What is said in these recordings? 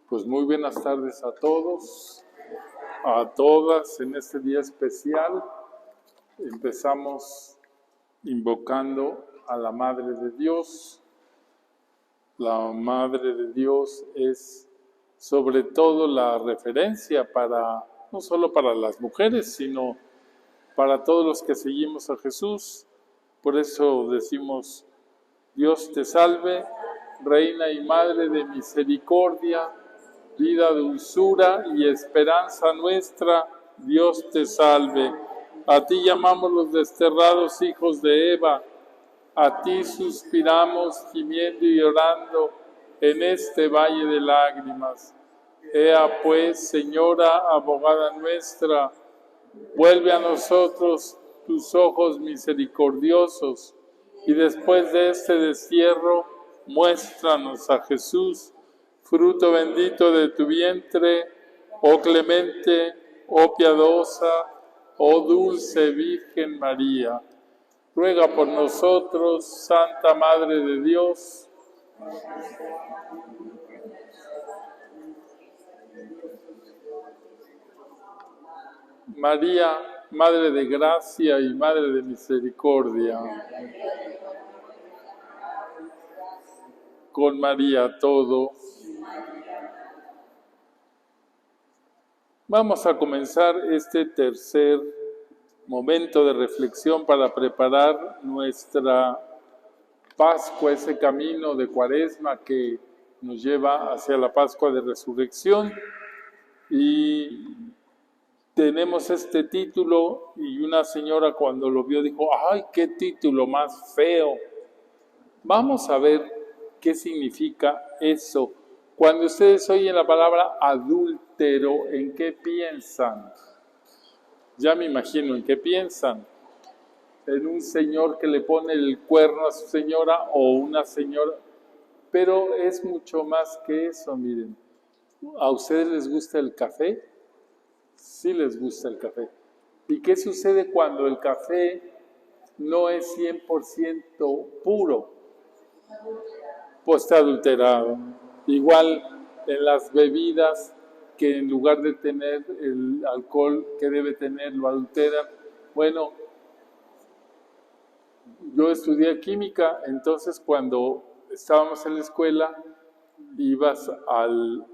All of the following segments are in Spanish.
Pues muy buenas tardes a todos, a todas en este día especial. Empezamos invocando a la Madre de Dios. La Madre de Dios es sobre todo la referencia para, no solo para las mujeres, sino para todos los que seguimos a Jesús. Por eso decimos, Dios te salve, Reina y Madre de misericordia, vida, dulzura y esperanza nuestra, Dios te salve. A ti llamamos los desterrados hijos de Eva, a ti suspiramos gimiendo y llorando en este valle de lágrimas. Ea pues, Señora, abogada nuestra, vuelve a nosotros tus ojos misericordiosos y después de este destierro, muéstranos a Jesús, fruto bendito de tu vientre, oh clemente, oh piadosa, oh dulce Virgen María. Ruega por nosotros, Santa Madre de Dios. María, Madre de Gracia y Madre de Misericordia. Con María todo. Vamos a comenzar este tercer momento de reflexión para preparar nuestra Pascua, ese camino de Cuaresma que nos lleva hacia la Pascua de Resurrección. Y tenemos este título y una señora cuando lo vio dijo, ¡ay, qué título más feo! Vamos a ver qué significa eso. Cuando ustedes oyen la palabra adúltero, ¿en qué piensan? Ya me imagino en qué piensan. En un señor que le pone el cuerno a su señora o una señora. Pero es mucho más que eso, miren. ¿A ustedes les gusta el café? Sí les gusta el café. ¿Y qué sucede cuando el café no es 100% puro? Pues está adulterado. Igual en las bebidas que en lugar de tener el alcohol que debe tener, lo adulteran. Bueno, yo estudié química, entonces cuando estábamos en la escuela, ibas al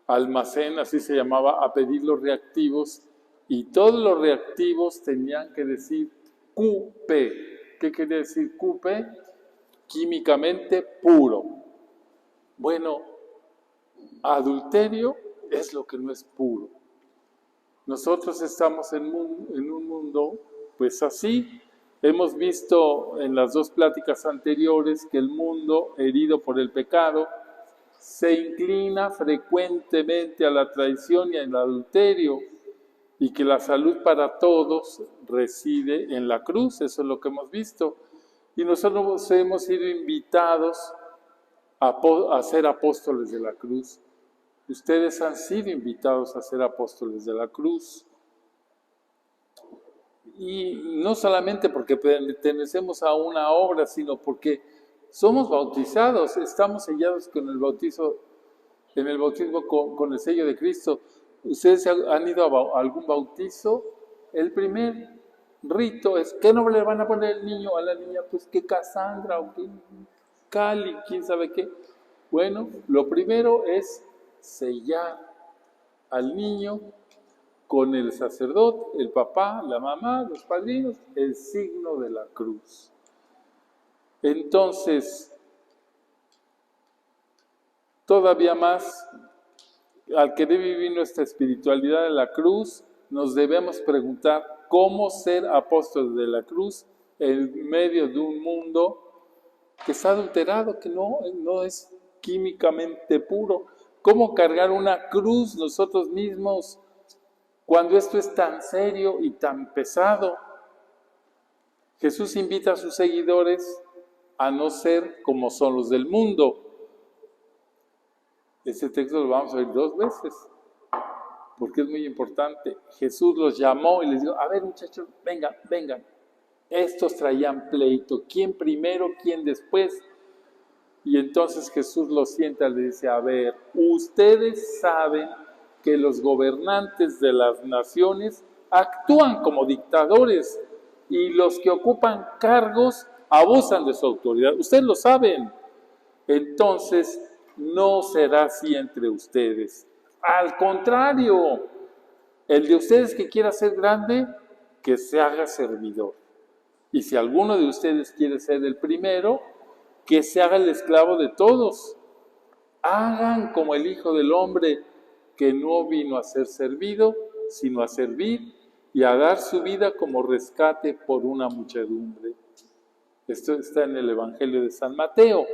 almacén, así se llamaba, a pedir los reactivos, y todos los reactivos tenían que decir QP. ¿Qué quiere decir QP? Químicamente puro. Bueno, adulterio es lo que no es puro. Nosotros estamos en un mundo, pues así. Hemos visto en las dos pláticas anteriores que el mundo, herido por el pecado, se inclina frecuentemente a la traición y al adulterio, y que la salud para todos reside en la cruz. Eso es lo que hemos visto. Y nosotros hemos sido invitados a ser apóstoles de la cruz. Ustedes han sido invitados a ser apóstoles de la cruz. Y no solamente porque pertenecemos a una obra, sino porque somos bautizados, estamos sellados con el bautismo, en el bautismo con el sello de Cristo. ¿Ustedes han ido a algún bautizo? El primer rito es, ¿qué nombre le van a poner al niño o a la niña? Pues que Cassandra o que Cali, quién sabe qué. Bueno, lo primero es sellar al niño con el sacerdote, el papá, la mamá, los padrinos, el signo de la cruz. Entonces, todavía más, al querer vivir nuestra espiritualidad en la cruz, nos debemos preguntar cómo ser apóstoles de la cruz en medio de un mundo que está adulterado, que no es químicamente puro. ¿Cómo cargar una cruz nosotros mismos cuando esto es tan serio y tan pesado? Jesús invita a sus seguidores a no ser como son los del mundo. Este texto lo vamos a ver 2 veces, porque es muy importante. Jesús los llamó y les dijo, a ver muchachos, vengan. Estos traían pleito, ¿quién primero, quién después? Y entonces Jesús lo sienta y le dice, a ver, ustedes saben que los gobernantes de las naciones actúan como dictadores y los que ocupan cargos abusan de su autoridad. Ustedes lo saben. Entonces, no será así entre ustedes. Al contrario, el de ustedes que quiera ser grande, que se haga servidor. Y si alguno de ustedes quiere ser el primero, que se haga el esclavo de todos. Hagan como el Hijo del Hombre, que no vino a ser servido, sino a servir y a dar su vida como rescate por una muchedumbre. Esto está en el Evangelio de San Mateo.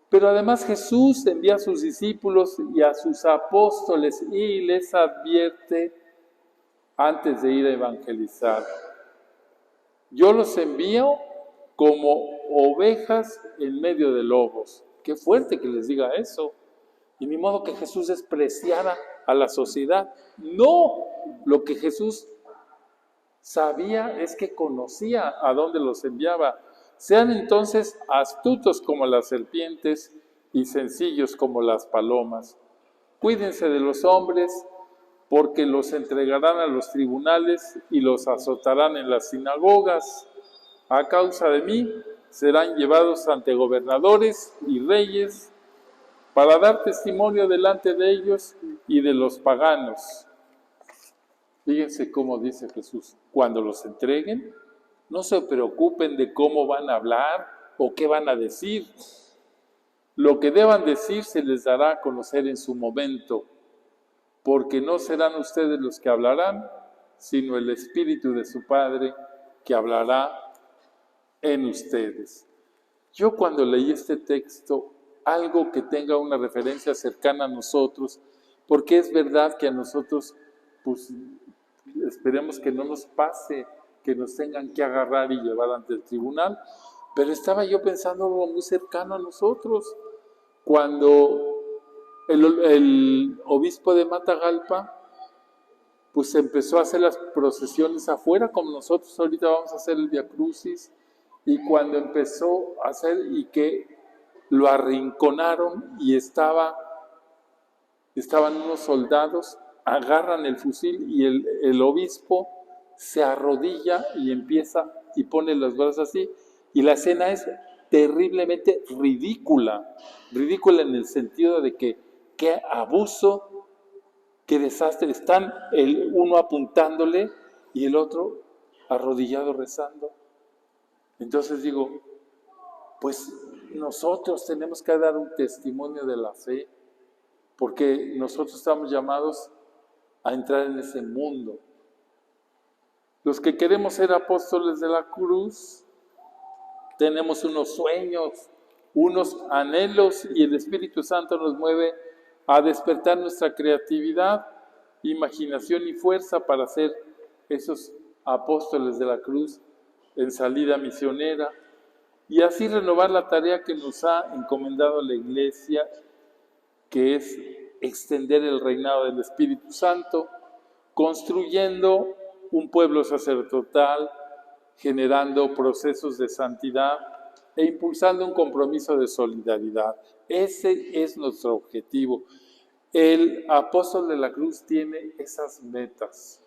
Pero además Jesús envía a sus discípulos y a sus apóstoles y les advierte antes de ir a evangelizar. Yo los envío como ovejas en medio de lobos. Qué fuerte que les diga eso. Y ni modo que Jesús despreciara a la sociedad. No, lo que Jesús sabía es que conocía a dónde los enviaba. Sean entonces astutos como las serpientes y sencillos como las palomas. Cuídense de los hombres, porque los entregarán a los tribunales y los azotarán en las sinagogas. A causa de mí serán llevados ante gobernadores y reyes para dar testimonio delante de ellos y de los paganos. Fíjense cómo dice Jesús, cuando los entreguen, no se preocupen de cómo van a hablar o qué van a decir. Lo que deban decir se les dará a conocer en su momento, porque no serán ustedes los que hablarán, sino el Espíritu de su Padre que hablará en ustedes. Yo cuando leí este texto, algo que tenga una referencia cercana a nosotros, porque es verdad que a nosotros, pues esperemos que no nos pase, que nos tengan que agarrar y llevar ante el tribunal, pero estaba yo pensando algo muy cercano a nosotros. Cuando el obispo de Matagalpa, pues empezó a hacer las procesiones afuera, como nosotros ahorita vamos a hacer el Via Crucis, y cuando empezó a hacer y que lo arrinconaron y estaban unos soldados, agarran el fusil y el obispo se arrodilla y empieza y pone los brazos así, y la escena es terriblemente ridícula en el sentido de que qué abuso, qué desastre, están el uno apuntándole y el otro arrodillado rezando. Entonces digo, pues nosotros tenemos que dar un testimonio de la fe, porque nosotros estamos llamados a entrar en ese mundo. Los que queremos ser apóstoles de la cruz, tenemos unos sueños, unos anhelos, y el Espíritu Santo nos mueve a despertar nuestra creatividad, imaginación y fuerza para ser esos apóstoles de la cruz en salida misionera, y así renovar la tarea que nos ha encomendado la Iglesia, que es extender el reinado del Espíritu Santo, construyendo un pueblo sacerdotal, generando procesos de santidad e impulsando un compromiso de solidaridad. Ese es nuestro objetivo. El apóstol de la cruz tiene esas metas.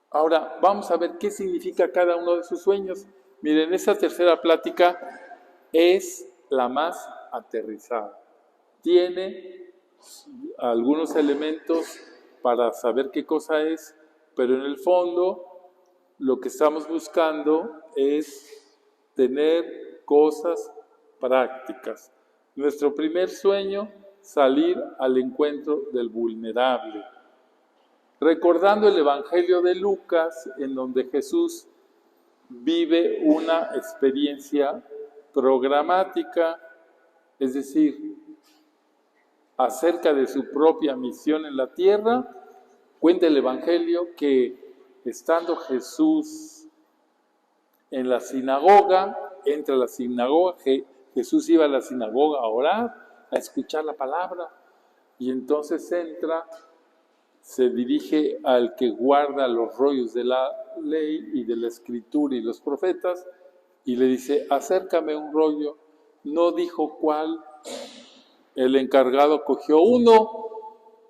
Ahora, vamos a ver qué significa cada uno de sus sueños. Miren, esta tercera plática es la más aterrizada. Tiene algunos elementos para saber qué cosa es, pero en el fondo lo que estamos buscando es tener cosas prácticas. Nuestro primer sueño, salir al encuentro del vulnerable. Recordando el Evangelio de Lucas, en donde Jesús vive una experiencia programática, es decir, acerca de su propia misión en la tierra, cuenta el Evangelio que estando Jesús en la sinagoga, entra a la sinagoga, Jesús iba a la sinagoga a orar, a escuchar la palabra, y entonces entra, se dirige al que guarda los rollos de la ley y de la escritura y los profetas, y le dice, acércame un rollo, No dijo cuál. El encargado cogió uno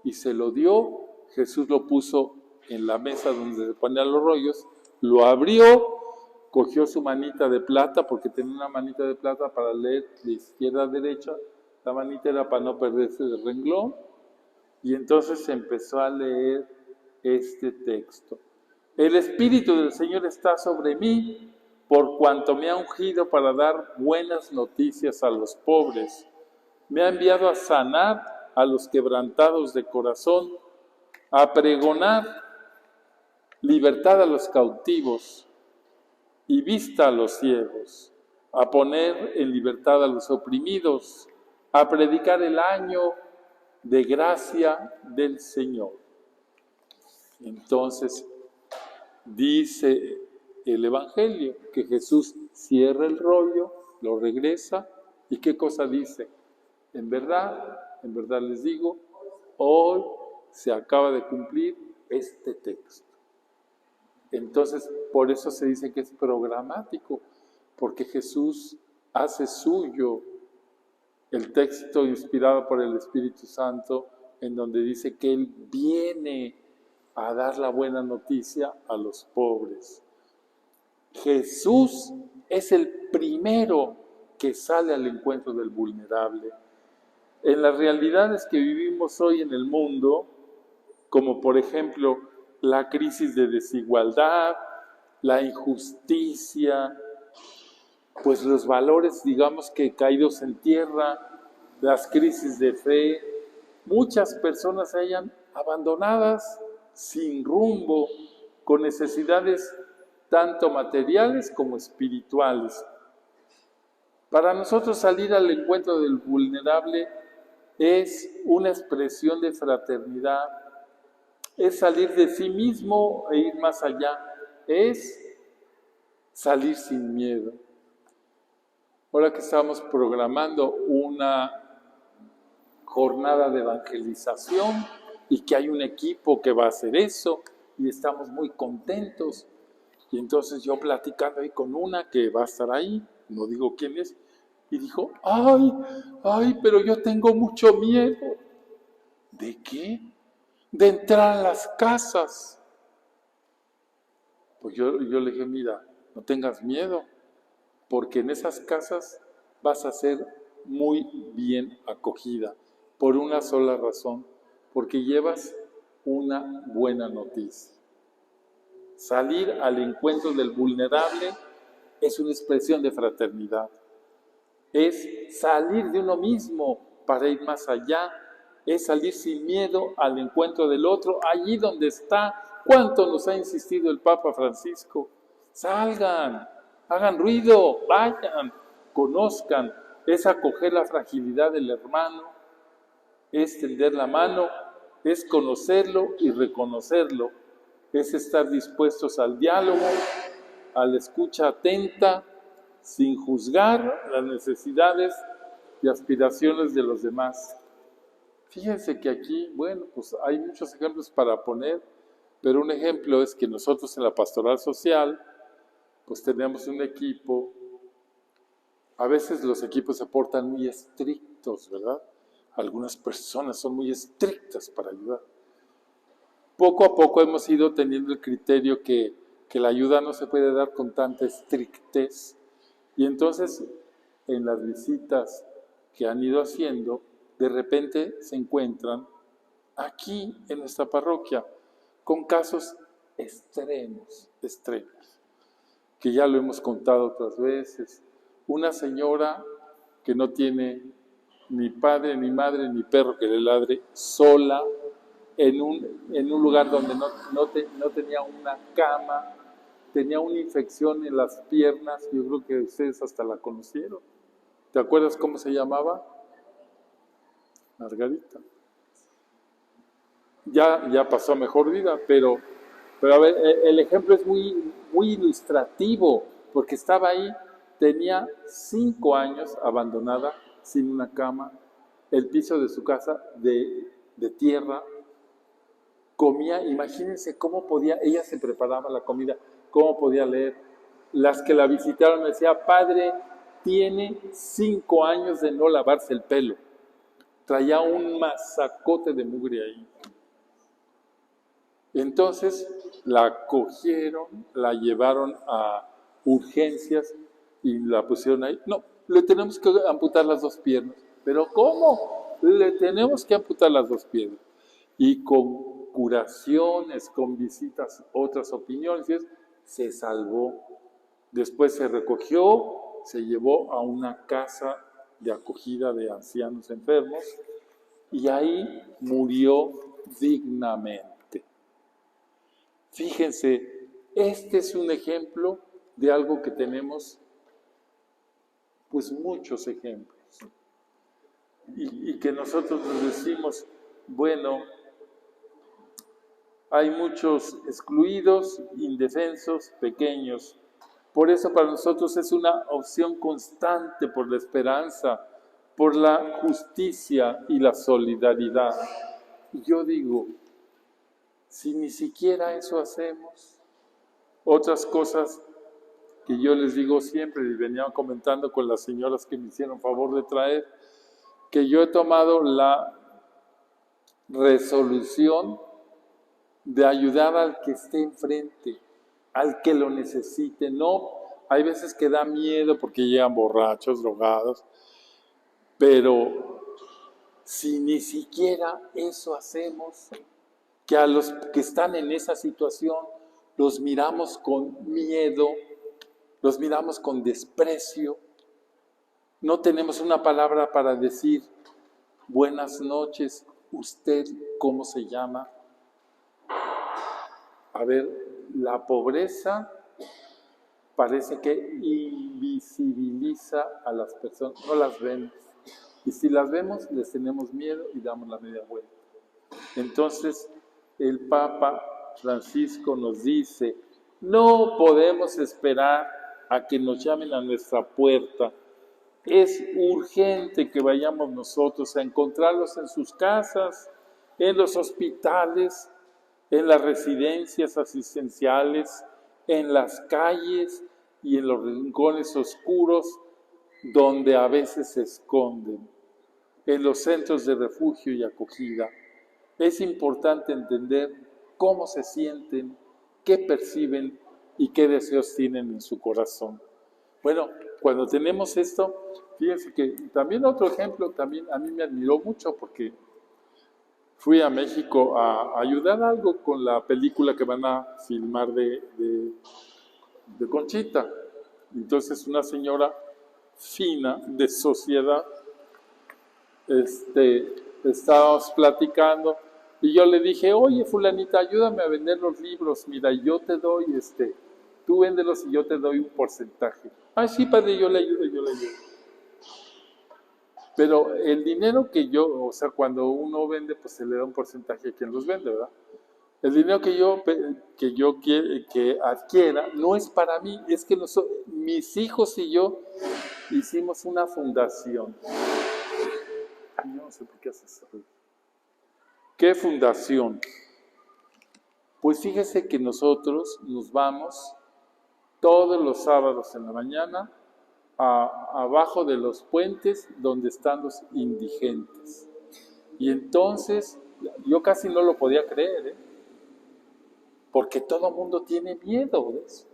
y se lo dio. Jesús lo puso en la mesa donde se ponían los rollos, lo abrió, cogió su manita de plata, porque tenía una manita de plata para leer de izquierda a derecha, la manita era para no perderse el renglón, y entonces empezó a leer este texto. El Espíritu del Señor está sobre mí, por cuanto me ha ungido para dar buenas noticias a los pobres. Me ha enviado a sanar a los quebrantados de corazón, a pregonar libertad a los cautivos y vista a los ciegos, a poner en libertad a los oprimidos, a predicar el año de gracia del Señor. Entonces, dice el Evangelio que Jesús cierra el rollo, lo regresa, ¿y qué cosa dice? En verdad les digo, hoy se acaba de cumplir este texto. Entonces, por eso se dice que es programático, porque Jesús hace suyo el texto inspirado por el Espíritu Santo, en donde dice que Él viene a dar la buena noticia a los pobres. Jesús es el primero que sale al encuentro del vulnerable. En las realidades que vivimos hoy en el mundo, como por ejemplo la crisis de desigualdad, la injusticia, pues los valores, digamos que caídos en tierra, las crisis de fe, muchas personas se hallan abandonadas, sin rumbo, con necesidades tanto materiales como espirituales. Para nosotros salir al encuentro del vulnerable es una expresión de fraternidad, es salir de sí mismo e ir más allá, es salir sin miedo. Ahora que estamos programando una jornada de evangelización y que hay un equipo que va a hacer eso y estamos muy contentos, y entonces yo platicando ahí con una que va a estar ahí, no digo quién es, y dijo, pero yo tengo mucho miedo. ¿De qué? De entrar a las casas. Pues yo le dije, mira, no tengas miedo, porque en esas casas vas a ser muy bien acogida, por una sola razón, porque llevas una buena noticia. Salir al encuentro del vulnerable es una expresión de fraternidad. Es salir de uno mismo para ir más allá, es salir sin miedo al encuentro del otro, allí donde está. ¿Cuánto nos ha insistido el Papa Francisco? Salgan, hagan ruido, vayan, conozcan, es acoger la fragilidad del hermano, es tender la mano, es conocerlo y reconocerlo, es estar dispuestos al diálogo, a la escucha atenta, sin juzgar las necesidades y aspiraciones de los demás. Fíjense que aquí, bueno, pues hay muchos ejemplos para poner, pero un ejemplo es que nosotros en la pastoral social, pues tenemos un equipo, a veces los equipos se portan muy estrictos, ¿verdad? Algunas personas son muy estrictas para ayudar. Poco a poco hemos ido teniendo el criterio que la ayuda no se puede dar con tanta estrictez. Y entonces, en las visitas que han ido haciendo, de repente se encuentran aquí en nuestra parroquia con casos extremos, que ya lo hemos contado otras veces. Una señora que no tiene ni padre, ni madre, ni perro que le ladre, sola, en un lugar donde no tenía una cama, tenía una infección en las piernas, yo creo que ustedes hasta la conocieron. ¿Te acuerdas cómo se llamaba? Margarita. Ya pasó a mejor vida, pero a ver, el ejemplo es muy, muy ilustrativo, porque estaba ahí, tenía 5 años abandonada, sin una cama, el piso de su casa de tierra, comía, imagínense cómo podía, ella se preparaba la comida, cómo podía leer. Las que la visitaron me decían, padre, tiene 5 años de no lavarse el pelo. Traía un masacote de mugre ahí. Entonces la cogieron, la llevaron a urgencias y la pusieron ahí. No, le tenemos que amputar las 2 piernas. ¿Pero cómo? Le tenemos que amputar las 2 piernas. Y con curaciones, con visitas, otras opiniones, se salvó. Después se recogió, se llevó a una casa de acogida de ancianos enfermos y ahí murió dignamente. Fíjense, este es un ejemplo de algo que tenemos, pues muchos ejemplos. Y que nosotros nos decimos, bueno, hay muchos excluidos, indefensos, pequeños. Por eso para nosotros es una opción constante por la esperanza, por la justicia y la solidaridad. Y yo digo, si ni siquiera eso hacemos, otras cosas que yo les digo siempre, y venía comentando con las señoras que me hicieron favor de traer, que yo he tomado la resolución de ayudar al que esté enfrente, al que lo necesite. No, hay veces que da miedo porque llegan borrachos, drogados, pero si ni siquiera eso hacemos, que a los que están en esa situación los miramos con miedo, los miramos con desprecio, no tenemos una palabra para decir, buenas noches, ¿usted cómo se llama? A ver, la pobreza parece que invisibiliza a las personas, no las vemos. Y si las vemos, les tenemos miedo y damos la media vuelta. Entonces, el Papa Francisco nos dice, no podemos esperar a que nos llamen a nuestra puerta. Es urgente que vayamos nosotros a encontrarlos en sus casas, en los hospitales, en las residencias asistenciales, en las calles y en los rincones oscuros donde a veces se esconden, en los centros de refugio y acogida. Es importante entender cómo se sienten, qué perciben y qué deseos tienen en su corazón. Bueno, cuando tenemos esto, fíjense que también otro ejemplo, también a mí me admiró mucho porque fui a México a ayudar algo con la película que van a filmar de Conchita. Entonces una señora fina de sociedad, estábamos platicando y yo le dije, oye fulanita, ayúdame a vender los libros, mira, yo te doy, tú véndelos y yo te doy un porcentaje. Ah, sí, padre, yo le ayudo. Pero el dinero que yo, o sea, cuando uno vende, pues se le da un porcentaje a quien los vende, ¿verdad? El dinero que adquiera no es para mí, es que mis hijos y yo hicimos una fundación. Ay, no sé por qué haces eso. ¿Qué fundación? Pues fíjese que nosotros nos vamos todos los sábados en la mañana abajo de los puentes donde están los indigentes. Y entonces, yo casi no lo podía creer, porque todo el mundo tiene miedo de eso.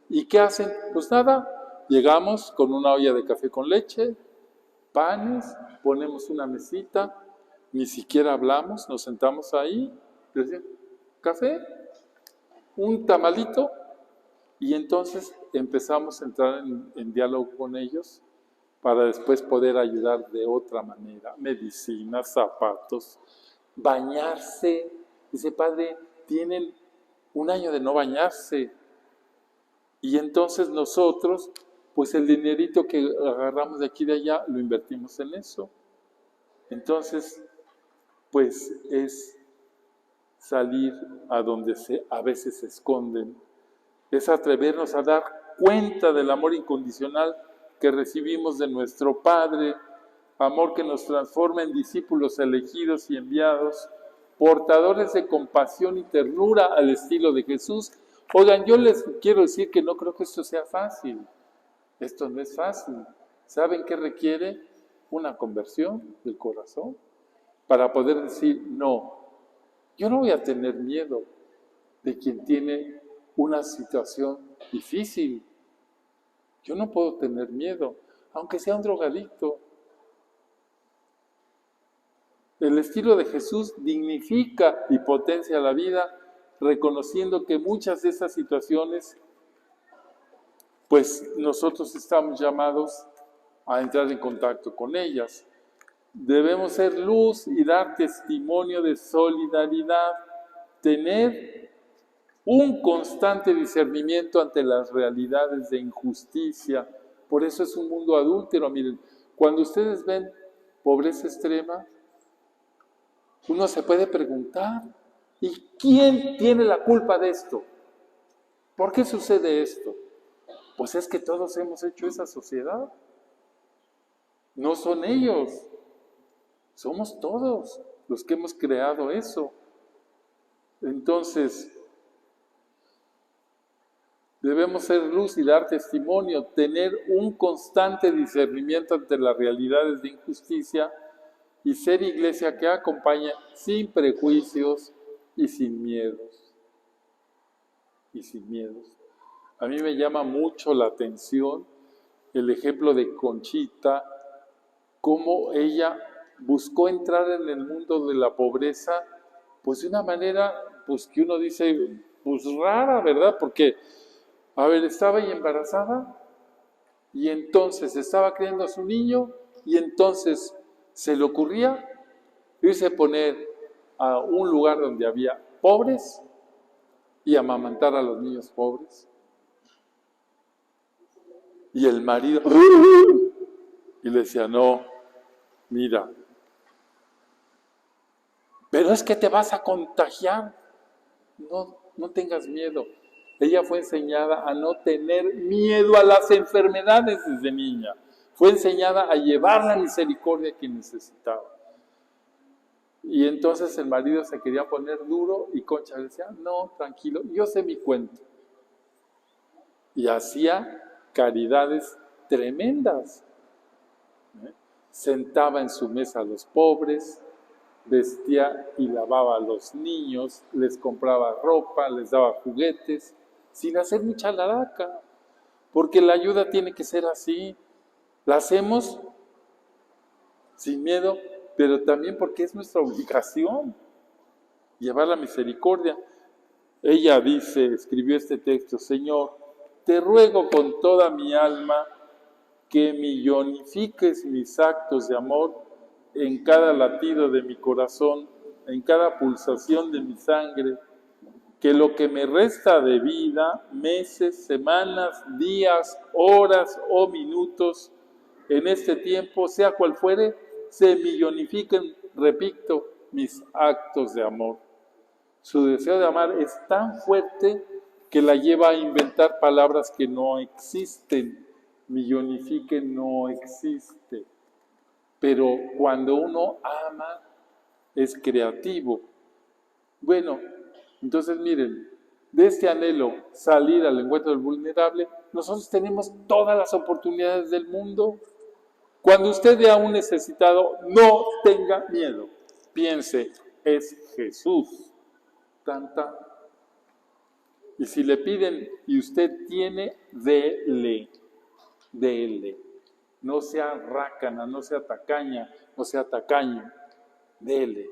¿Y qué hacen? Pues nada, llegamos con una olla de café con leche, panes, ponemos una mesita, ni siquiera hablamos, nos sentamos ahí, decimos, café, un tamalito, y entonces empezamos a entrar en diálogo con ellos para después poder ayudar de otra manera. Medicinas, zapatos, bañarse. Dice, padre, tienen 1 año de no bañarse. Y entonces nosotros, pues el dinerito que agarramos de aquí y de allá, lo invertimos en eso. Entonces, pues es salir a donde a veces se esconden. Es atrevernos a dar cuenta del amor incondicional que recibimos de nuestro Padre, amor que nos transforma en discípulos elegidos y enviados, portadores de compasión y ternura al estilo de Jesús. Oigan, yo les quiero decir que no creo que esto sea fácil. Esto no es fácil. ¿Saben qué requiere? Una conversión del corazón para poder decir, no, yo no voy a tener miedo de quien tiene una situación difícil. Yo no puedo tener miedo, aunque sea un drogadicto. El estilo de Jesús dignifica y potencia la vida, reconociendo que muchas de esas situaciones, pues nosotros estamos llamados a entrar en contacto con ellas. Debemos ser luz y dar testimonio de solidaridad, tener un constante discernimiento ante las realidades de injusticia. Por eso es un mundo adúltero. Miren, cuando ustedes ven pobreza extrema, uno se puede preguntar, ¿y quién tiene la culpa de esto? ¿Por qué sucede esto? Pues es que todos hemos hecho esa sociedad. No son ellos, somos todos los que hemos creado eso. Entonces, debemos ser luz y dar testimonio, tener un constante discernimiento ante las realidades de injusticia y ser iglesia que acompaña sin prejuicios y sin miedos. Y sin miedos. A mí me llama mucho la atención el ejemplo de Conchita, cómo ella buscó entrar en el mundo de la pobreza, pues de una manera, pues que uno dice, pues rara, ¿verdad? Porque, a ver, estaba ella embarazada y entonces estaba criando a su niño y entonces se le ocurría irse a poner a un lugar donde había pobres y amamantar a los niños pobres. Y el marido, y le decía, no, mira, pero es que te vas a contagiar. No tengas miedo. Ella fue enseñada a no tener miedo a las enfermedades desde niña. Fue enseñada a llevar la misericordia que necesitaba. Y entonces el marido se quería poner duro y Concha le decía, no, tranquilo, yo sé mi cuento. Y hacía caridades tremendas. Sentaba en su mesa a los pobres, vestía y lavaba a los niños, les compraba ropa, les daba juguetes, sin hacer mucha laraca, porque la ayuda tiene que ser así. La hacemos sin miedo, pero también porque es nuestra obligación llevar la misericordia. Ella dice, escribió este texto, Señor, te ruego con toda mi alma que millonifiques mis actos de amor en cada latido de mi corazón, en cada pulsación de mi sangre, que lo que me resta de vida, meses, semanas, días, horas o minutos, en este tiempo, sea cual fuere, se millonifiquen, repito, mis actos de amor. Su deseo de amar es tan fuerte que la lleva a inventar palabras que no existen. Millonifique no existe. Pero cuando uno ama, es creativo. Bueno, entonces miren, de este anhelo, salir al encuentro del vulnerable, nosotros tenemos todas las oportunidades del mundo. Cuando usted vea a un necesitado, no tenga miedo. Piense, es Jesús. Tanta. Y si le piden y usted tiene, déle. Déle. No sea rácana, no sea tacaña, no sea tacaño. Dele.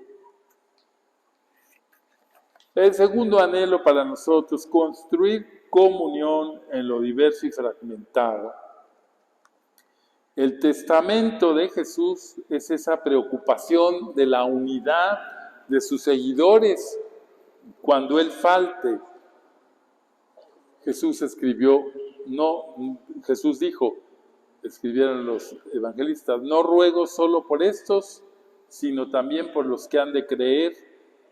El segundo anhelo para nosotros, construir comunión en lo diverso y fragmentado. El testamento de Jesús es esa preocupación de la unidad de sus seguidores cuando Él falte. Jesús dijo, escribieron los evangelistas, no ruego solo por estos, sino también por los que han de creer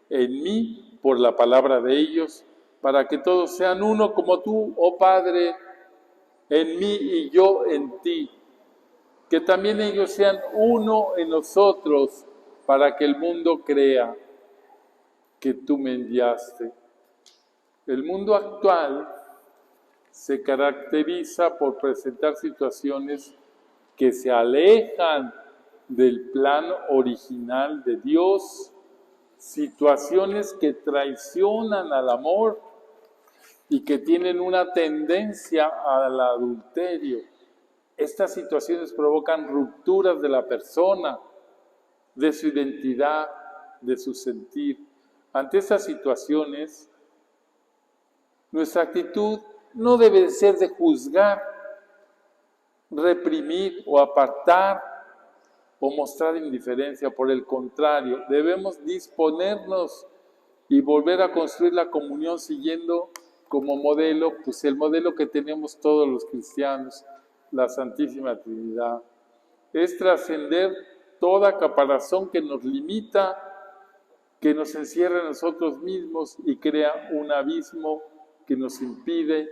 en mí por la palabra de ellos, para que todos sean uno como tú, oh Padre, en mí y yo en ti. Que también ellos sean uno en nosotros, para que el mundo crea que tú me enviaste. El mundo actual se caracteriza por presentar situaciones que se alejan del plan original de Dios, situaciones que traicionan al amor y que tienen una tendencia al adulterio. Estas situaciones provocan rupturas de la persona, de su identidad, de su sentir. Ante estas situaciones, nuestra actitud no debe ser de juzgar, reprimir o apartar o mostrar indiferencia. Por el contrario, debemos disponernos y volver a construir la comunión siguiendo como modelo, pues el modelo que tenemos todos los cristianos, la Santísima Trinidad. Es trascender toda caparazón que nos limita, que nos encierra en nosotros mismos y crea un abismo que nos impide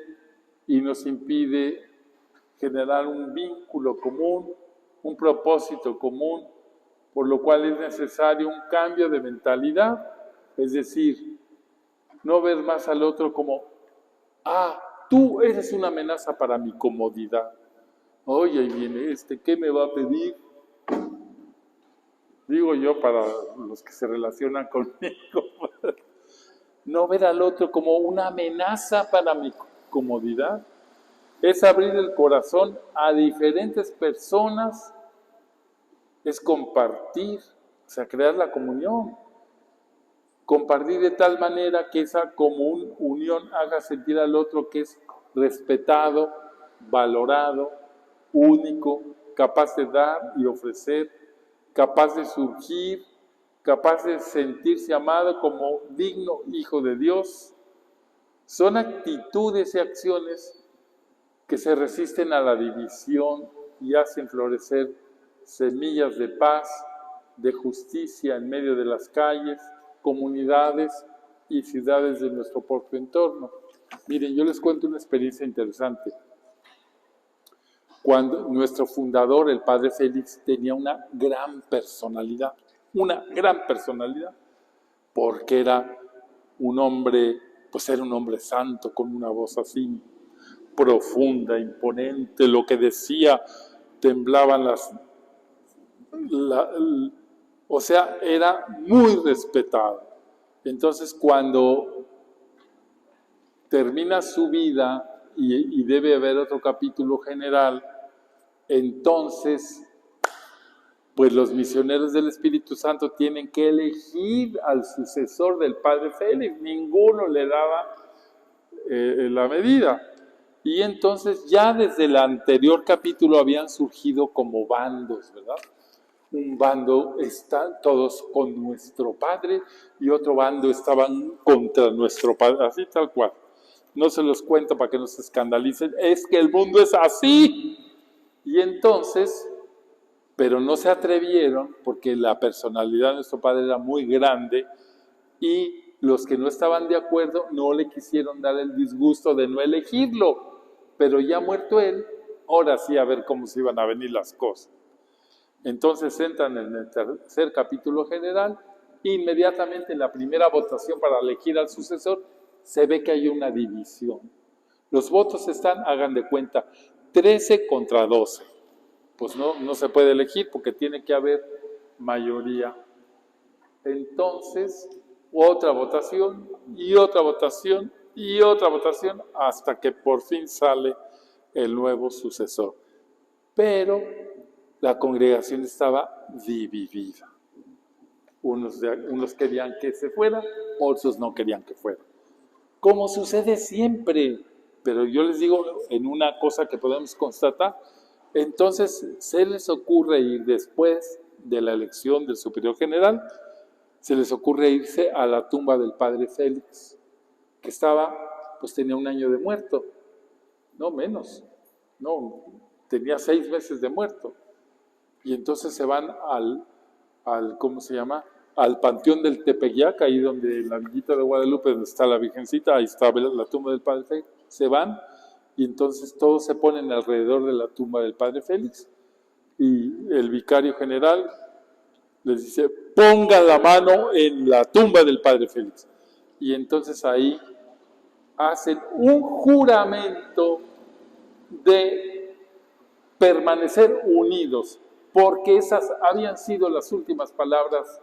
generar un vínculo común, un propósito común, por lo cual es necesario un cambio de mentalidad, es decir, no ver más al otro como, tú eres una amenaza para mi comodidad. Oye, ahí viene ¿qué me va a pedir? Digo yo para los que se relacionan conmigo. No ver al otro como una amenaza para mi comodidad. Es abrir el corazón a diferentes personas, es compartir, o sea, crear la comunión. Compartir de tal manera que esa común unión haga sentir al otro que es respetado, valorado, único, capaz de dar y ofrecer, capaz de surgir, capaz de sentirse amado como digno hijo de Dios. Son actitudes y acciones que se resisten a la división y hacen florecer semillas de paz, de justicia en medio de las calles, comunidades y ciudades de nuestro propio entorno. Miren, yo les cuento una experiencia interesante. Cuando nuestro fundador, el padre Félix, tenía una gran personalidad, porque era un hombre, pues era un hombre santo, con una voz así profunda, imponente, lo que decía, temblaban o sea, era muy respetado. Entonces, cuando termina su vida y debe haber otro capítulo general, entonces, pues los misioneros del Espíritu Santo tienen que elegir al sucesor del padre Félix. Ninguno le daba la medida. Y entonces ya desde el anterior capítulo habían surgido como bandos, ¿verdad? Un bando están todos con nuestro padre y otro bando estaban contra nuestro padre, así tal cual. No se los cuento para que no se escandalicen, es que el mundo es así. Y entonces, pero no se atrevieron porque la personalidad de nuestro padre era muy grande y los que no estaban de acuerdo no le quisieron dar el disgusto de no elegirlo. Pero ya muerto él, ahora sí a ver cómo se iban a venir las cosas. Entonces entran en el tercer capítulo general, inmediatamente en la primera votación para elegir al sucesor, se ve que hay una división. Los votos están, hagan de cuenta, 13 contra 12. Pues no se puede elegir porque tiene que haber mayoría. Entonces, otra votación y otra votación y otra votación hasta que por fin sale el nuevo sucesor. Pero la congregación estaba dividida. Unos querían que se fuera, otros no querían que fuera. Como sucede siempre, pero yo les digo en una cosa que podemos constatar, entonces se les ocurre ir después de la elección del superior general, se les ocurre irse a la tumba del padre Félix, que tenía 1 año de muerto, no menos, tenía 6 meses de muerto. Y entonces se van ¿cómo se llama? Al panteón del Tepeyac, ahí donde en la villita de Guadalupe, donde está la Virgencita, ahí está la tumba del padre Félix. Se van y entonces todos se ponen alrededor de la tumba del padre Félix y el vicario general les dice, ponga la mano en la tumba del padre Félix. Y entonces ahí hacen un juramento de permanecer unidos, porque esas habían sido las últimas palabras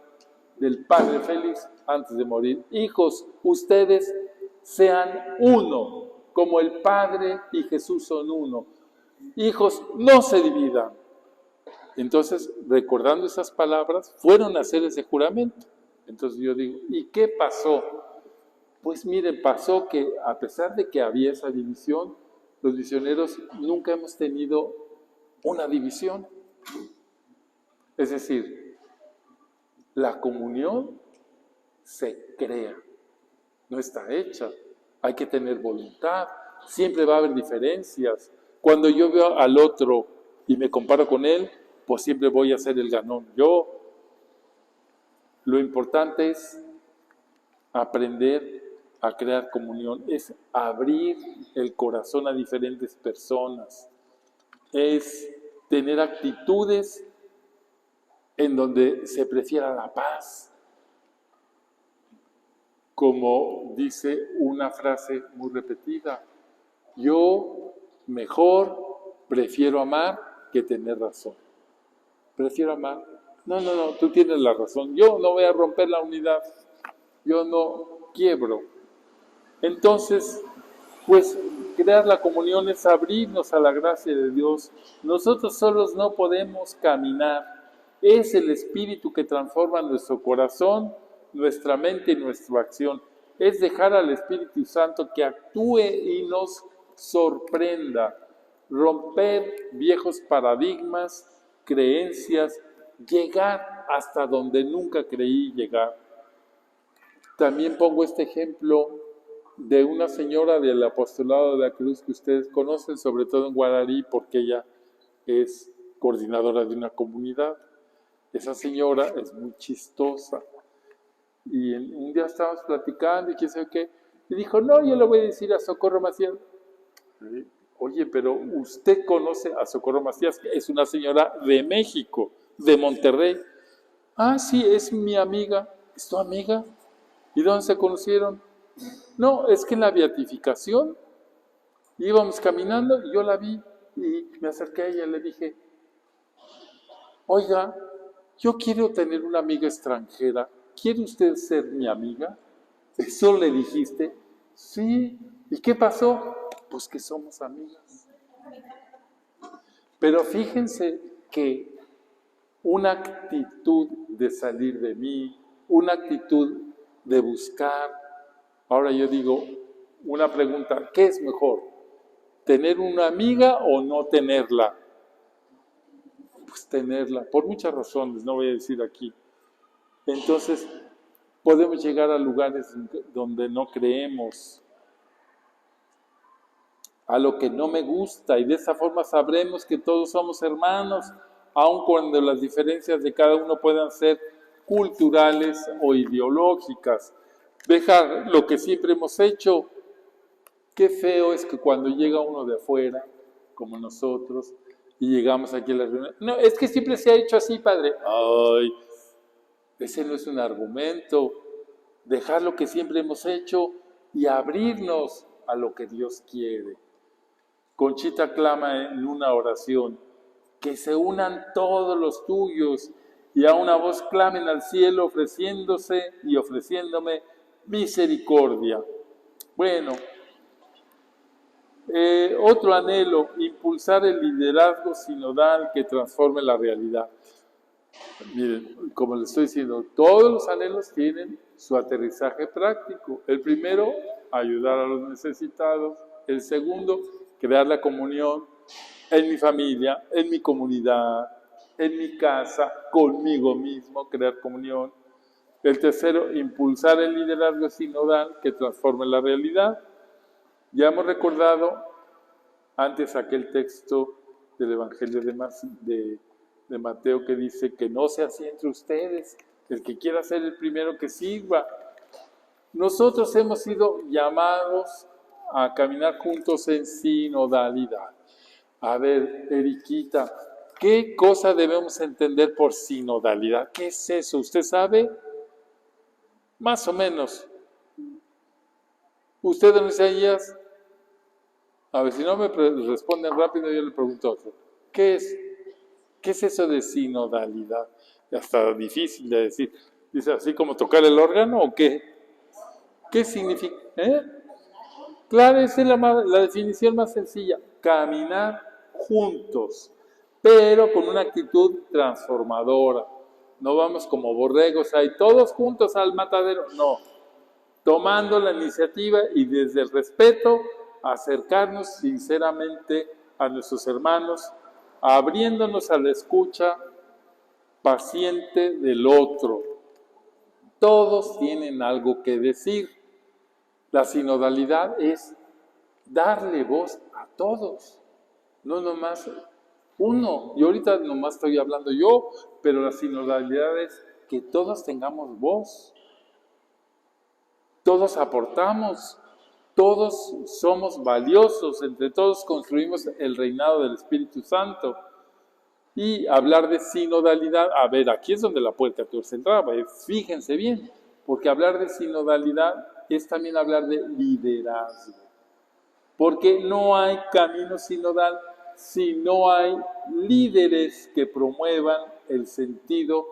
del padre Félix antes de morir. Hijos, ustedes sean uno, como el Padre y Jesús son uno. Hijos, no se dividan. Entonces, recordando esas palabras, fueron a hacer ese juramento. Entonces yo digo, ¿y qué pasó? Pues miren, pasó que a pesar de que había esa división, los misioneros nunca hemos tenido una división. Es decir, la comunión se crea, no está hecha. Hay que tener voluntad. Siempre va a haber diferencias. Cuando yo veo al otro y me comparo con él, pues siempre voy a ser el ganón. Lo importante es aprender a crear comunión, es abrir el corazón a diferentes personas, es tener actitudes en donde se prefiera la paz. Como dice una frase muy repetida, yo mejor prefiero amar que tener razón. Prefiero amar. No, tú tienes la razón. Yo no voy a romper la unidad. Yo no quiebro. Entonces, pues crear la comunión es abrirnos a la gracia de Dios. Nosotros solos no podemos caminar. Es el Espíritu que transforma nuestro corazón, nuestra mente y nuestra acción. Es dejar al Espíritu Santo que actúe y nos sorprenda. Romper viejos paradigmas, creencias, llegar hasta donde nunca creí llegar. También pongo este ejemplo de una señora del apostolado de la cruz que ustedes conocen, sobre todo en Guararí, porque ella es coordinadora de una comunidad. Esa señora es muy chistosa. Y un día estábamos platicando y quién sabe qué, y dijo, no, yo le voy a decir a Socorro Macías. Oye, pero usted conoce a Socorro Macías, que es una señora de México, de Monterrey. Ah, sí, es mi amiga. ¿Es tu amiga? ¿Y dónde se conocieron? No, es que en la beatificación íbamos caminando y yo la vi y me acerqué a ella y le dije, oiga, yo quiero tener una amiga extranjera. ¿Quiere usted ser mi amiga? ¿Eso le dijiste? Sí. ¿Y qué pasó? Pues que somos amigas. Pero fíjense que una actitud de salir de mí, una actitud de buscar. Ahora yo digo, una pregunta, ¿qué es mejor? ¿Tener una amiga o no tenerla? Pues tenerla, por muchas razones, no voy a decir aquí. Entonces, podemos llegar a lugares donde no creemos, a lo que no me gusta, y de esa forma sabremos que todos somos hermanos, aun cuando las diferencias de cada uno puedan ser culturales o ideológicas. Dejar lo que siempre hemos hecho. Qué feo es que cuando llega uno de afuera, como nosotros, y llegamos aquí a la reunión, no, es que siempre se ha hecho así, padre. Ay, ese no es un argumento. Dejar lo que siempre hemos hecho y abrirnos a lo que Dios quiere. Conchita clama en una oración, que se unan todos los tuyos y a una voz clamen al cielo ofreciéndose y ofreciéndome misericordia. Bueno, otro anhelo, impulsar el liderazgo sinodal que transforme la realidad. Miren, como les estoy diciendo, todos los anhelos tienen su aterrizaje práctico. El primero, ayudar a los necesitados. El segundo, crear la comunión en mi familia, en mi comunidad, en mi casa, conmigo mismo, crear comunión. El tercero, impulsar el liderazgo sinodal que transforme la realidad. Ya hemos recordado antes aquel texto del Evangelio de Mateo que dice que no sea así entre ustedes, el que quiera ser el primero que sirva. Nosotros hemos sido llamados a caminar juntos en sinodalidad. A ver, Eriquita, ¿qué cosa debemos entender por sinodalidad? ¿Qué es eso? ¿Usted sabe? Más o menos. ¿Usted, don Isaías? A ver, si no me responden rápido, yo le pregunto a otro. ¿Qué es eso de sinodalidad? Hasta difícil de decir. Dice, ¿así como tocar el órgano o qué? ¿Qué significa? Claro, esa es la definición más sencilla. Caminar juntos, pero con una actitud transformadora. No vamos como borregos ahí, todos juntos al matadero. No, tomando la iniciativa y desde el respeto acercarnos sinceramente a nuestros hermanos, abriéndonos a la escucha paciente del otro. Todos tienen algo que decir. La sinodalidad es darle voz a todos, no nomás uno. Y ahorita nomás estoy hablando yo, pero la sinodalidad es que todos tengamos voz. Todos aportamos, todos somos valiosos, entre todos construimos el reinado del Espíritu Santo. Y hablar de sinodalidad, a ver, aquí es donde la puerta tuerce entraba, fíjense bien, porque hablar de sinodalidad es también hablar de liderazgo. Porque no hay camino sinodal si no hay líderes que promuevan el sentido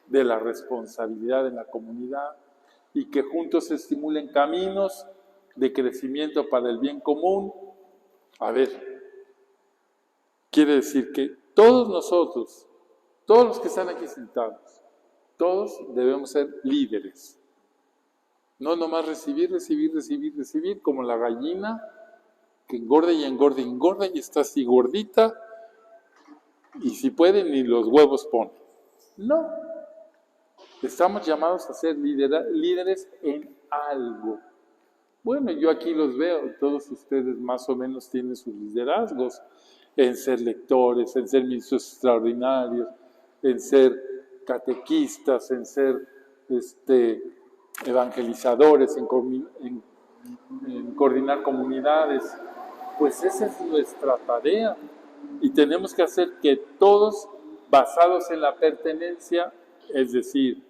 de la responsabilidad en la comunidad y que juntos estimulen caminos de crecimiento para el bien común. A ver, quiere decir que todos nosotros, todos los que están aquí sentados, todos debemos ser líderes. No nomás recibir, como la gallina que engorda y engorda y engorda y está así gordita y si puede ni los huevos pone. No, estamos llamados a ser líderes en algo. Bueno, yo aquí los veo, todos ustedes más o menos tienen sus liderazgos en ser lectores, en ser ministros extraordinarios, en ser catequistas, en ser evangelizadores, en coordinar comunidades. Pues esa es nuestra tarea y tenemos que hacer que todos, basados en la pertenencia, es decir,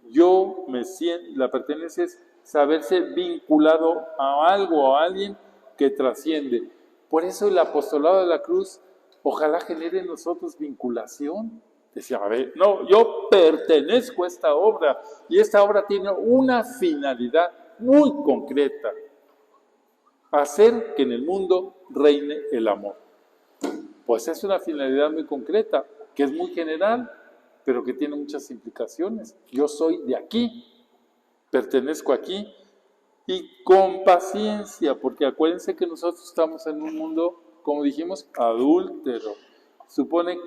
yo me siento, la pertenencia es saberse vinculado a algo o a alguien que trasciende. Por eso el apostolado de la cruz ojalá genere en nosotros vinculación. Decía, a ver, no, yo pertenezco a esta obra y esta obra tiene una finalidad muy concreta: hacer que en el mundo reine el amor. Pues es una finalidad muy concreta, que es muy general, pero que tiene muchas implicaciones. Yo soy de aquí, pertenezco aquí, y con paciencia, porque acuérdense que nosotros estamos en un mundo, como dijimos, adúltero. Supone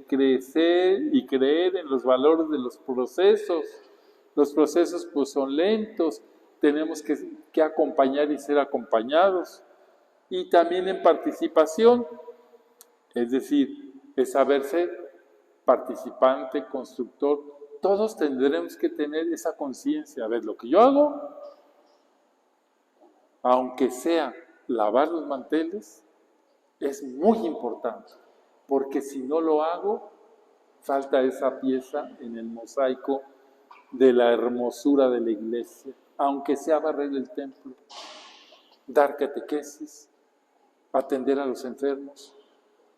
crecer y creer en los valores de los procesos. Los procesos pues son lentos, tenemos que acompañar y ser acompañados. Y también en participación, es decir, es saberse participante, constructor. Todos tendremos que tener esa conciencia. A ver, lo que yo hago, aunque sea lavar los manteles, es muy importante, porque si no lo hago, falta esa pieza en el mosaico de la hermosura de la iglesia, aunque sea barrer el templo, dar catequesis, atender a los enfermos.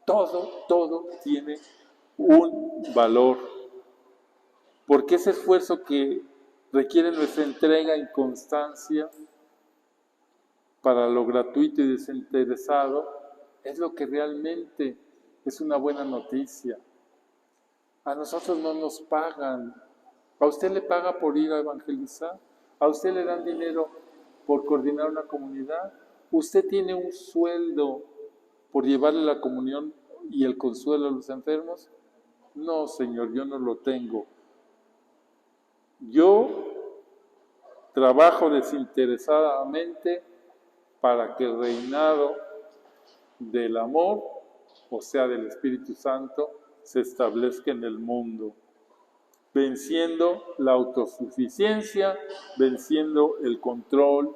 Todo tiene un valor, porque ese esfuerzo que requiere nuestra entrega y constancia para lo gratuito y desinteresado es lo que realmente es una buena noticia. A nosotros no nos pagan. ¿A usted le paga por ir a evangelizar? ¿A usted le dan dinero por coordinar una comunidad? ¿Usted tiene un sueldo por llevarle la comunión y el consuelo a los enfermos? No, Señor, yo no lo tengo. Yo trabajo desinteresadamente para que el reinado del amor, o sea, del Espíritu Santo, se establezca en el mundo, venciendo la autosuficiencia, venciendo el control,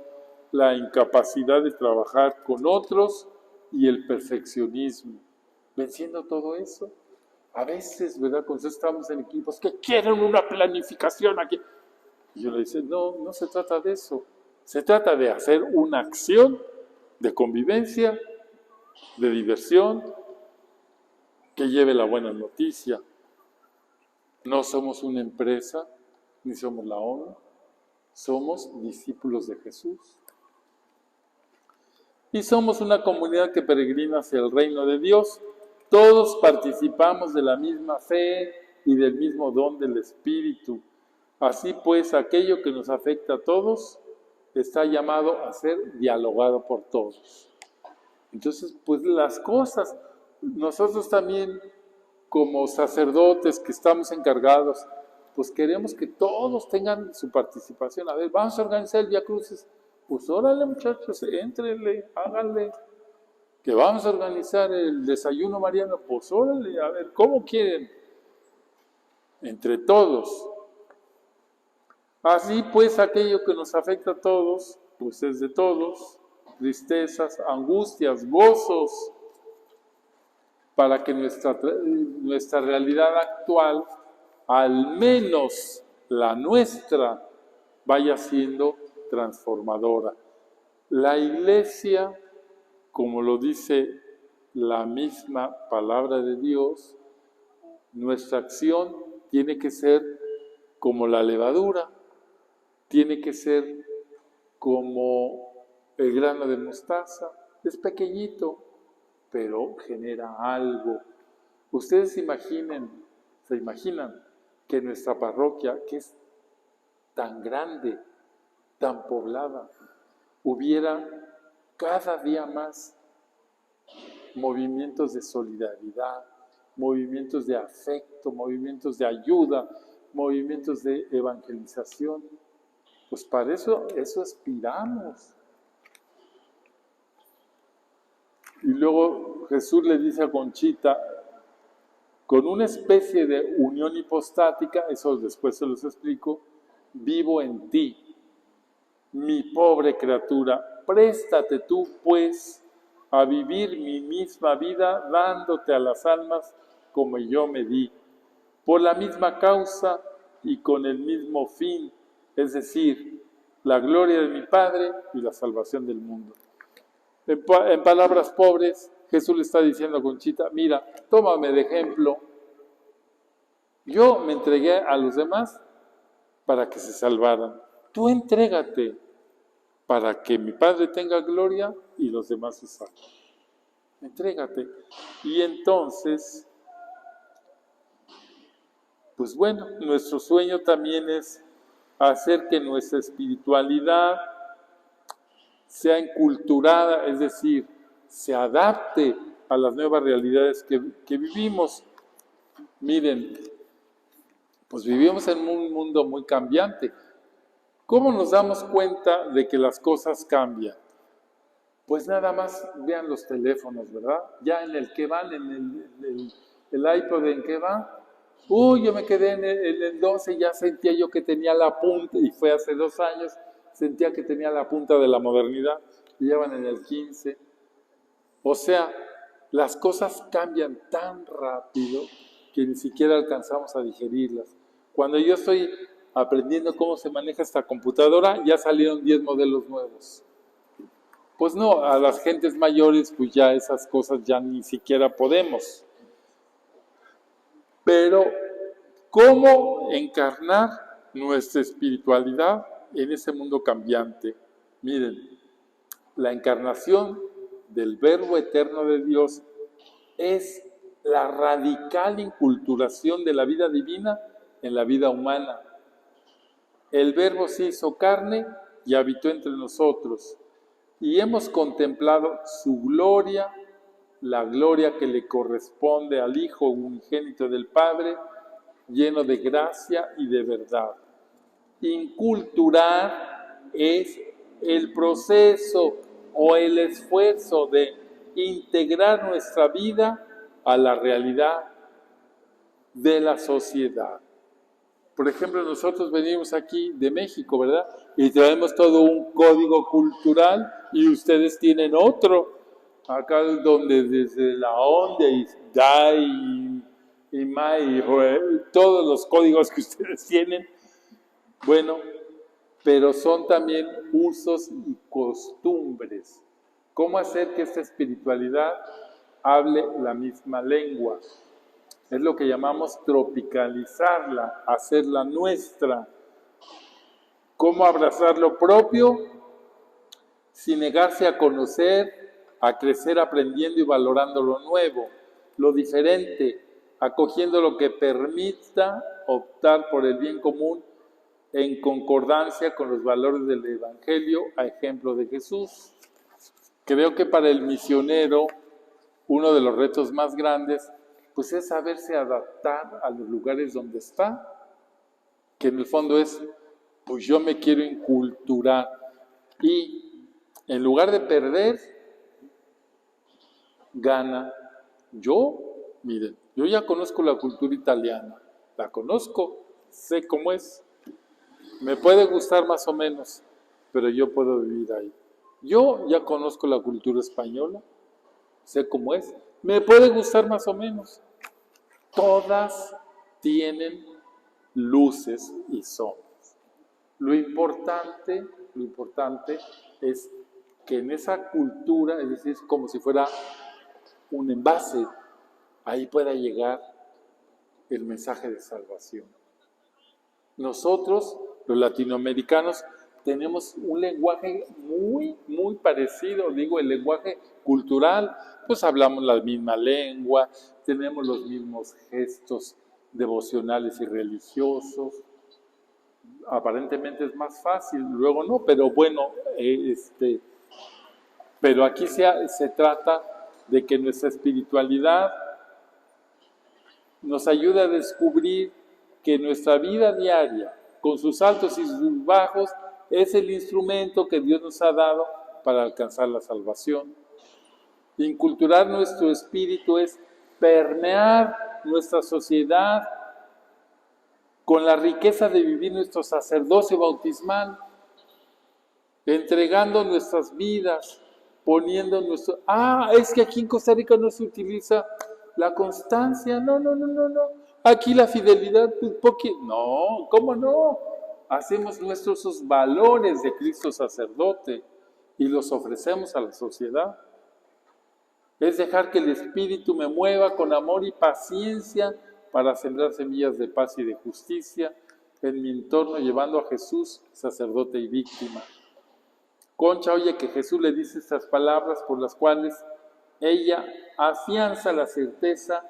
la incapacidad de trabajar con otros y el perfeccionismo. Venciendo todo eso, a veces, ¿verdad? Cuando estamos en equipos que quieren una planificación aquí, y yo le digo, no se trata de eso. Se trata de hacer una acción de convivencia, de diversión, que lleve la buena noticia. No somos una empresa, ni somos la ONU, somos discípulos de Jesús. Y somos una comunidad que peregrina hacia el reino de Dios. Todos participamos de la misma fe y del mismo don del Espíritu. Así pues, aquello que nos afecta a todos está llamado a ser dialogado por todos. Entonces, pues las cosas, nosotros también como sacerdotes que estamos encargados, pues queremos que todos tengan su participación. A ver, vamos a organizar el Vía Crucis. Pues órale muchachos, éntrenle, háganle. Que vamos a organizar el desayuno mariano, pues órale, a ver, ¿cómo quieren? Entre todos. Así pues, aquello que nos afecta a todos, pues es de todos. Tristezas, angustias, gozos, para que nuestra realidad actual, al menos la nuestra, vaya siendo transformadora. La Iglesia, como lo dice la misma palabra de Dios, nuestra acción tiene que ser como la levadura, tiene que ser como el grano de mostaza, es pequeñito, pero genera algo. Ustedes se imaginan que nuestra parroquia, que es tan grande, tan poblada, hubiera cada día más movimientos de solidaridad, movimientos de afecto, movimientos de ayuda, movimientos de evangelización. Pues para eso aspiramos. Y luego Jesús le dice a Conchita, con una especie de unión hipostática, eso después se los explico, vivo en ti, mi pobre criatura, préstate tú, pues, a vivir mi misma vida, dándote a las almas como yo me di, por la misma causa y con el mismo fin, es decir, la gloria de mi Padre y la salvación del mundo. En palabras pobres, Jesús le está diciendo a Conchita, mira, tómame de ejemplo. Yo me entregué a los demás para que se salvaran. Tú entrégate para que mi Padre tenga gloria y los demás se salven. Entrégate. Y entonces, pues bueno, nuestro sueño también es hacer que nuestra espiritualidad sea enculturada, es decir, se adapte a las nuevas realidades que vivimos. Miren, pues vivimos en un mundo muy cambiante. ¿Cómo nos damos cuenta de que las cosas cambian? Pues nada más vean los teléfonos, ¿verdad? Ya en el que van, en el iPod en que va. Yo me quedé en el 12 y ya sentía yo que tenía la punta, y fue hace 2 años, sentía que tenía la punta de la modernidad, y ya van en el 15. O sea, las cosas cambian tan rápido que ni siquiera alcanzamos a digerirlas. Cuando yo estoy aprendiendo cómo se maneja esta computadora, ya salieron 10 modelos nuevos. Pues no, a las gentes mayores, pues ya esas cosas ya ni siquiera podemos. Pero, ¿cómo encarnar nuestra espiritualidad en ese mundo cambiante? Miren, la encarnación del Verbo eterno de Dios es la radical inculturación de la vida divina en la vida humana. El Verbo se hizo carne y habitó entre nosotros, y hemos contemplado su gloria, la gloria que le corresponde al Hijo unigénito del Padre, lleno de gracia y de verdad. Inculturar es el proceso o el esfuerzo de integrar nuestra vida a la realidad de la sociedad. Por ejemplo, nosotros venimos aquí de México, ¿verdad? Y traemos todo un código cultural y ustedes tienen otro. Acá donde desde la ONDE y DAI y MAI, todos los códigos que ustedes tienen, bueno, pero son también usos y costumbres. ¿Cómo hacer que esta espiritualidad hable la misma lengua? Es lo que llamamos tropicalizarla, hacerla nuestra. ¿Cómo abrazar lo propio? Sin negarse a conocer, a crecer aprendiendo y valorando lo nuevo, lo diferente, acogiendo lo que permita optar por el bien común en concordancia con los valores del Evangelio, a ejemplo de Jesús. Creo que para el misionero uno de los retos más grandes pues es saberse adaptar a los lugares donde está, que en el fondo es, pues yo me quiero inculturar y en lugar de perder, gana. Miren, yo ya conozco la cultura italiana, la conozco, sé cómo es, me puede gustar más o menos, pero yo puedo vivir ahí. Yo ya conozco la cultura española, sé cómo es, me puede gustar más o menos. Todas tienen luces y sombras. Lo importante es que en esa cultura, es decir, como si fuera un envase, ahí pueda llegar el mensaje de salvación. Nosotros, los latinoamericanos, tenemos un lenguaje muy parecido, digo, el lenguaje cultural, pues hablamos la misma lengua, tenemos los mismos gestos devocionales y religiosos. Aparentemente es más fácil, luego no, pero bueno, pero aquí se trata de que nuestra espiritualidad nos ayude a descubrir que nuestra vida diaria, con sus altos y sus bajos, es el instrumento que Dios nos ha dado para alcanzar la salvación. Inculturar nuestro espíritu es permear nuestra sociedad con la riqueza de vivir nuestro sacerdocio bautismal, entregando nuestras vidas, poniendo nuestro... es que aquí en Costa Rica no se utiliza la constancia, no. Aquí la fidelidad, no, ¿cómo no? Hacemos nuestros esos valores de Cristo sacerdote y los ofrecemos a la sociedad. Es dejar que el Espíritu me mueva con amor y paciencia para sembrar semillas de paz y de justicia en mi entorno, llevando a Jesús, sacerdote y víctima. Concha oye que Jesús le dice estas palabras por las cuales ella afianza la certeza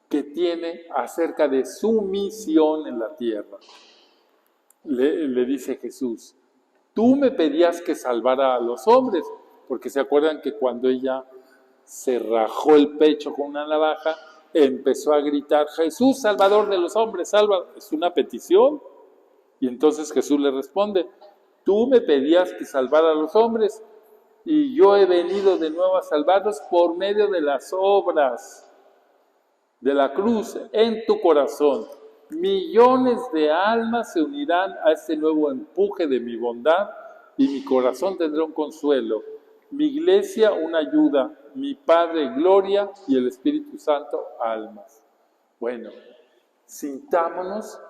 que tiene acerca de su misión en la tierra. Le dice Jesús, tú me pedías que salvara a los hombres, porque se acuerdan que cuando ella se rajó el pecho con una navaja, empezó a gritar, Jesús, Salvador de los hombres, salva. Es una petición. Y entonces Jesús le responde, tú me pedías que salvara a los hombres, y yo he venido de nuevo a salvarlos por medio de las obras de la cruz en tu corazón. Millones de almas se unirán a este nuevo empuje de mi bondad y mi corazón tendrá un consuelo. Mi iglesia una ayuda, mi Padre gloria y el Espíritu Santo almas. Bueno, sintámonos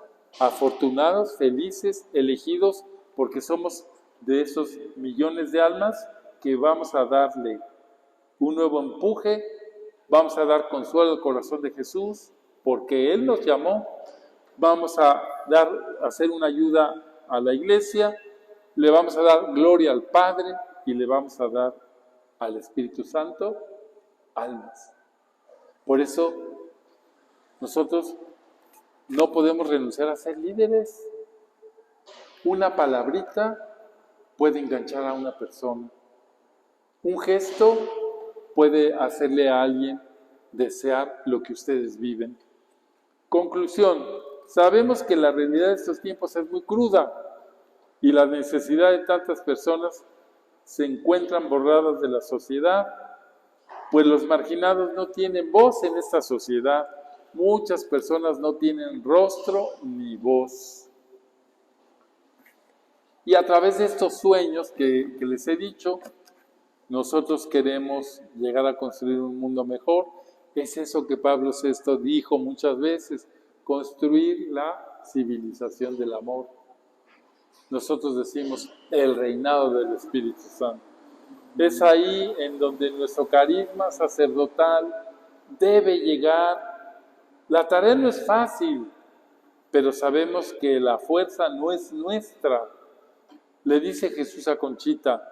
afortunados, felices, elegidos, porque somos de esos millones de almas que vamos a darle un nuevo empuje, vamos a dar consuelo al corazón de Jesús, porque Él nos llamó, vamos a hacer una ayuda a la iglesia, le vamos a dar gloria al Padre y le vamos a dar al Espíritu Santo almas. Por eso nosotros no podemos renunciar a ser líderes. Una palabrita puede enganchar a una persona. Un gesto puede hacerle a alguien desear lo que ustedes viven. Conclusión, sabemos que la realidad de estos tiempos es muy cruda y la necesidad de tantas personas se encuentran borradas de la sociedad, pues los marginados no tienen voz en esta sociedad. Muchas personas no tienen rostro ni voz. Y a través de estos sueños que les he dicho, nosotros queremos llegar a construir un mundo mejor. Es eso que Pablo VI dijo muchas veces, construir la civilización del amor. Nosotros decimos el reinado del Espíritu Santo. Es ahí en donde nuestro carisma sacerdotal debe llegar La tarea no es fácil, pero sabemos que la fuerza no es nuestra. Le dice Jesús a Conchita,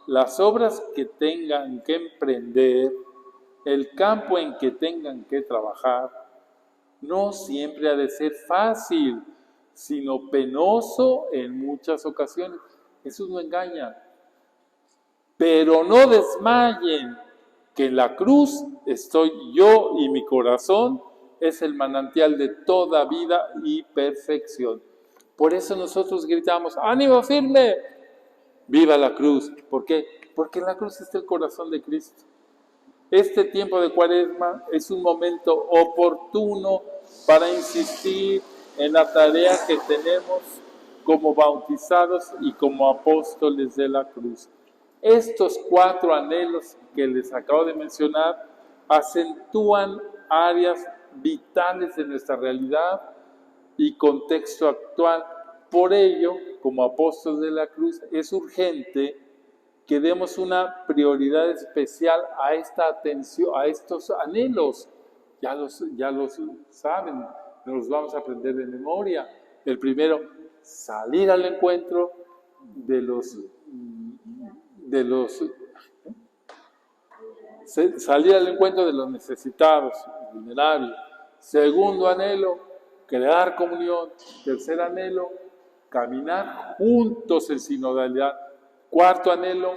las obras que tengan que emprender, el campo en que tengan que trabajar, no siempre ha de ser fácil, sino penoso en muchas ocasiones. Jesús no engaña. Pero no desmayen, que en la cruz estoy yo y mi corazón es el manantial de toda vida y perfección. Por eso nosotros gritamos, ¡ánimo firme! ¡Viva la cruz! ¿Por qué? Porque en la cruz está el corazón de Cristo. Este tiempo de Cuaresma es un momento oportuno para insistir en la tarea que tenemos como bautizados y como apóstoles de la cruz. Estos 4 anhelos que les acabo de mencionar acentúan áreas vitales de nuestra realidad y contexto actual. Por ello, como apóstoles de la cruz, es urgente que demos una prioridad especial a esta atención, a estos anhelos. Ya los saben, nos los vamos a aprender de memoria. El primero, salir al encuentro de los necesitados, vulnerables. Segundo anhelo, crear comunión. Tercer anhelo, caminar juntos en sinodalidad. Cuarto anhelo,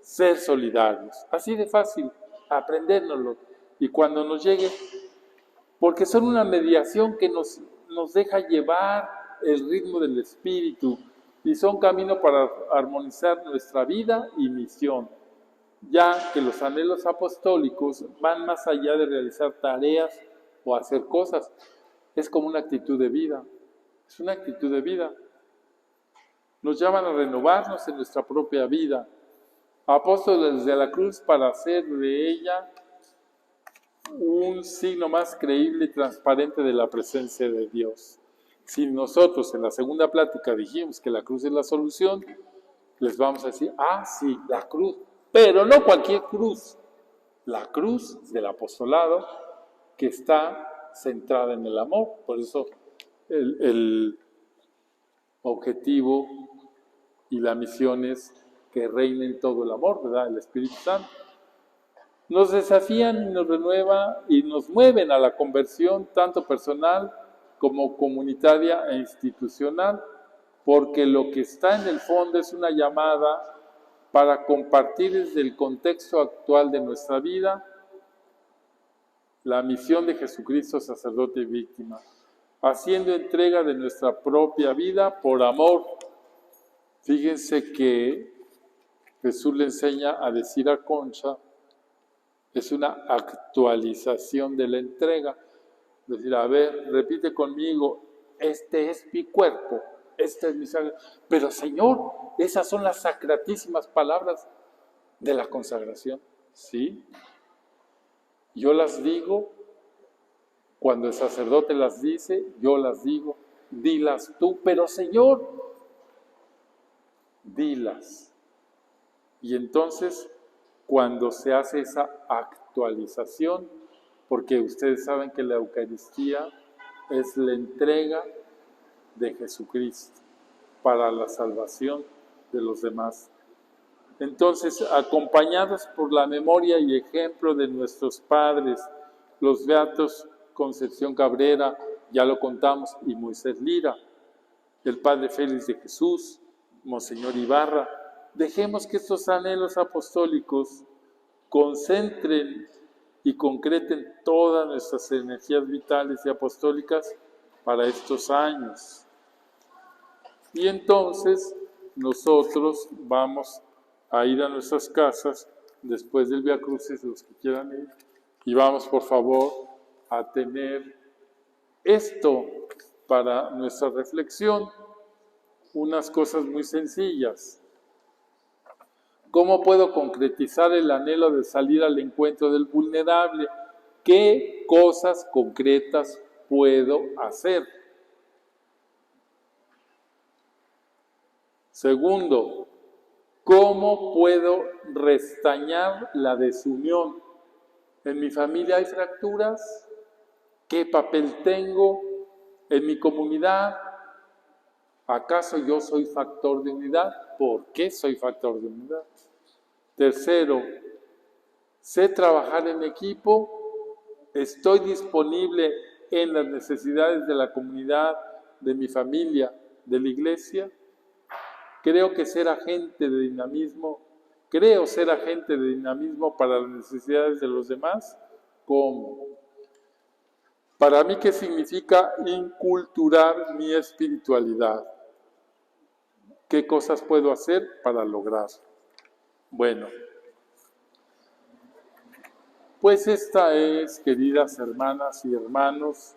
ser solidarios. Así de fácil, aprendérnoslo. Y cuando nos llegue, porque son una mediación que nos deja llevar el ritmo del Espíritu y son camino para armonizar nuestra vida y misión, ya que los anhelos apostólicos van más allá de realizar tareas o hacer cosas. Es como una actitud de vida. Es una actitud de vida. Nos llaman a renovarnos en nuestra propia vida. Apóstoles de la cruz para hacer de ella un signo más creíble y transparente de la presencia de Dios. Si nosotros en la segunda plática dijimos que la cruz es la solución, les vamos a decir, sí, la cruz, pero no cualquier cruz, la cruz del apostolado que está centrada en el amor. Por eso el objetivo y la misión es que reine en todo el amor, ¿verdad? El Espíritu Santo. Nos desafían, nos renueva y nos mueven a la conversión tanto personal como comunitaria e institucional, porque lo que está en el fondo es una llamada para compartir desde el contexto actual de nuestra vida la misión de Jesucristo, sacerdote y víctima, haciendo entrega de nuestra propia vida por amor. Fíjense que Jesús le enseña a decir a Concha, es una actualización de la entrega. Es decir, a ver, repite conmigo, este es mi cuerpo, este es mi sangre. Pero Señor, esas son las sacratísimas palabras de la consagración. ¿Sí? Yo las digo, cuando el sacerdote las dice, yo las digo, dilas tú, pero Señor, dilas. Y entonces, cuando se hace esa actualización, porque ustedes saben que la Eucaristía es la entrega de Jesucristo para la salvación de los demás. Entonces, acompañados por la memoria y ejemplo de nuestros padres, los beatos Concepción Cabrera, ya lo contamos, y Moisés Lira, el padre Félix de Jesús, Monseñor Ibarra, dejemos que estos anhelos apostólicos concentren y concreten todas nuestras energías vitales y apostólicas para estos años. Y entonces nosotros vamos a ir a nuestras casas después del Vía Crucis, los que quieran ir, y vamos por favor a tener esto para nuestra reflexión, unas cosas muy sencillas. ¿Cómo puedo concretizar el anhelo de salir al encuentro del vulnerable? ¿Qué cosas concretas puedo hacer? Segundo, ¿cómo puedo restañar la desunión? ¿En mi familia hay fracturas? ¿Qué papel tengo en mi comunidad? ¿Acaso yo soy factor de unidad? ¿Por qué soy factor de unidad? Tercero, ¿sé trabajar en equipo? ¿Estoy disponible en las necesidades de la comunidad, de mi familia, de la iglesia? Creo ser agente de dinamismo para las necesidades de los demás. ¿Cómo? Para mí, ¿qué significa inculturar mi espiritualidad? ¿Qué cosas puedo hacer para lograrlo? Bueno, pues esta es, queridas hermanas y hermanos,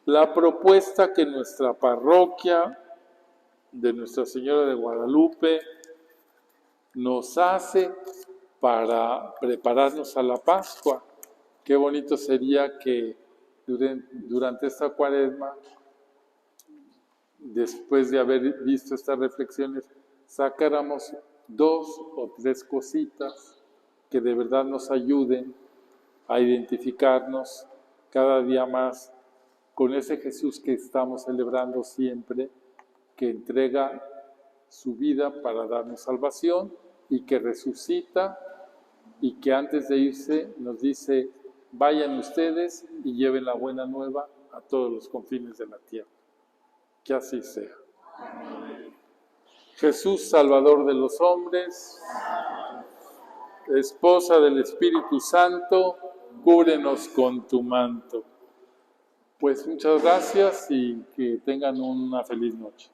la propuesta que nuestra parroquia de Nuestra Señora de Guadalupe nos hace para prepararnos a la Pascua. Qué bonito sería que durante esta Cuaresma, después de haber visto estas reflexiones, sacáramos 2 o 3 cositas que de verdad nos ayuden a identificarnos cada día más con ese Jesús que estamos celebrando siempre, que entrega su vida para darnos salvación y que resucita y que antes de irse nos dice: vayan ustedes y lleven la buena nueva a todos los confines de la tierra. Que así sea. Amén. Jesús, Salvador de los hombres, Esposa del Espíritu Santo, cúbrenos con tu manto. Pues muchas gracias y que tengan una feliz noche.